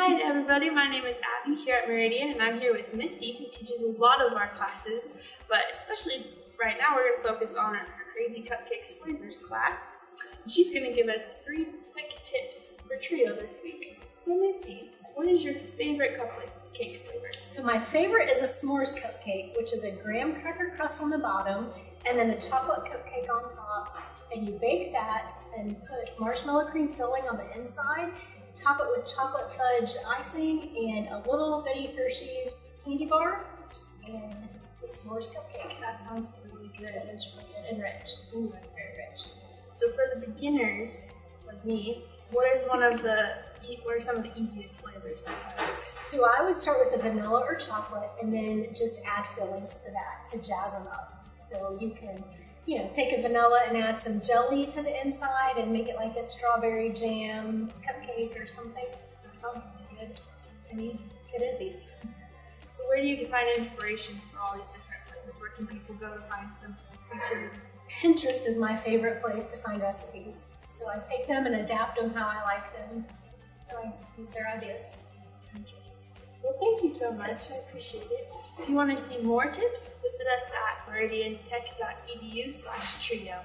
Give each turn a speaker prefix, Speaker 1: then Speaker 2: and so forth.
Speaker 1: Hi everybody, my name is Abby here at Meridian, and I'm here with Missy, who teaches a lot of our classes, but especially right now we're going to focus on our Crazy Cupcakes flavors class. She's going to give us 3 quick tips for trio this week. So Missy, what is your favorite cupcake flavor?
Speaker 2: So my favorite is a s'mores cupcake, which is a graham cracker crust on the bottom and then a chocolate cupcake on top. And you bake that and put marshmallow cream filling on the inside, top it with chocolate fudge icing and a little bitty Hershey's candy bar, and it's a s'mores cupcake.
Speaker 1: That sounds really good.
Speaker 2: It is really good and rich. Ooh, very rich.
Speaker 1: So for the beginners like me, what are some of the easiest flavors to start with?
Speaker 2: So I would start with the vanilla or chocolate and then just add fillings to that to jazz them up. So you can, take a vanilla and add some jelly to the inside and make it like a strawberry jam cupcake or something.
Speaker 1: That sounds really good and easy.
Speaker 2: It is easy.
Speaker 1: So where do you find inspiration for all these different flavors? Where can people go to find some creativity?
Speaker 2: Pinterest is my favorite place to find recipes. So I take them and adapt them how I like them. So I use their ideas.
Speaker 1: Pinterest. Well, thank you so much. I appreciate it. If you want to see more tips, visit us at meridiantech.edu/trio.